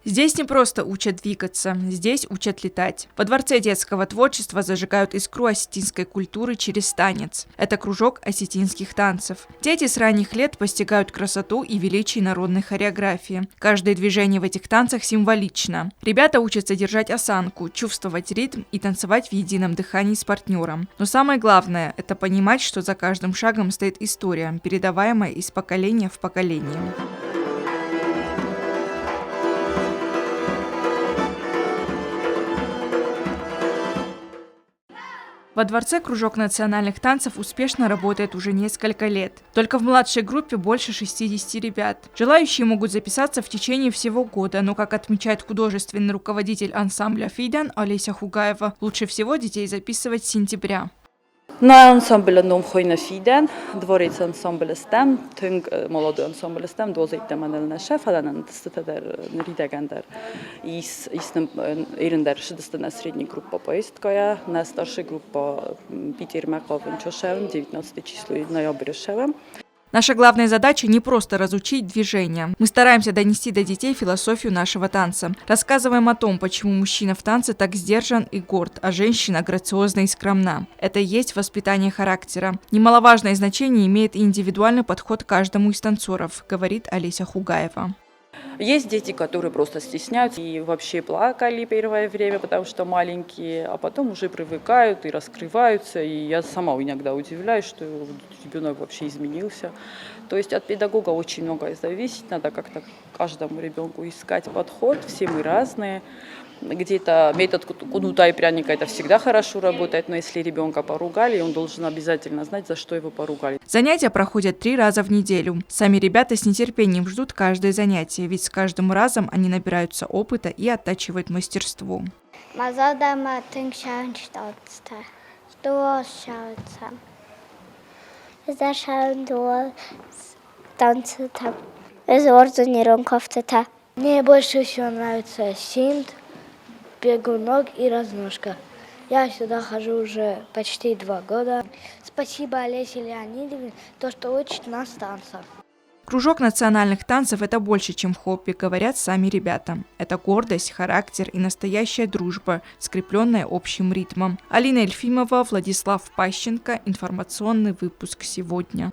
Здесь не просто учат двигаться, здесь учат летать. Во Дворце детского творчества зажигают искру осетинской культуры через танец. Это кружок осетинских танцев. Дети с ранних лет постигают красоту и величие народной хореографии. Каждое движение в этих танцах символично. Ребята учатся держать осанку, чувствовать ритм и танцевать в едином дыхании с партнером. Но самое главное – это понимать, что за каждым шагом стоит история, передаваемая из поколения в поколение. Во Дворце кружок национальных танцев успешно работает уже несколько лет. Только в младшей группе больше 60 ребят. Желающие могут записаться в течение всего года, но, как отмечает художественный руководитель ансамбля «Фиден» Олеся Хугаева, лучше всего детей записывать с сентября. На ансамбль номхойна Фиден, дворец ансамбль стем, тунг молодой ансамбль стем, дозайтем анелна шефадан, статер ридагандер. Из эрендер шестая средняя группа поездкая, на старшая группа Питер Маковин Чошевым, 19 число ноября Шевым. Наша главная задача не просто разучить движения. Мы стараемся донести до детей философию нашего танца. Рассказываем о том, почему мужчина в танце так сдержан и горд, а женщина грациозна и скромна. Это и есть воспитание характера. Немаловажное значение имеет и индивидуальный подход к каждому из танцоров, говорит Олеся Хугаева. Есть дети, которые просто стесняются и вообще плакали первое время, потому что маленькие, а потом уже привыкают и раскрываются. И я сама иногда удивляюсь, что ребенок вообще изменился. То есть от педагога очень многое зависит, надо как-то каждому ребенку искать подход, все мы разные. Где-то метод кнута и пряника это всегда хорошо работает, но если ребенка поругали, он должен обязательно знать, за что его поругали. Занятия проходят 3 раза в неделю. Сами ребята с нетерпением ждут каждое занятие, ведь с каждым разом они набираются опыта и оттачивают мастерство. Мне больше всего нравится синт, бегунок и разножка. Я сюда хожу уже почти 2 года. Спасибо Олесе Леонидовне, то, что учит нас танцам. Кружок национальных танцев – это больше, чем хобби, говорят сами ребята. Это гордость, характер и настоящая дружба, скрепленная общим ритмом. Алина Ельфимова, Владислав Пащенко. Информационный выпуск сегодня.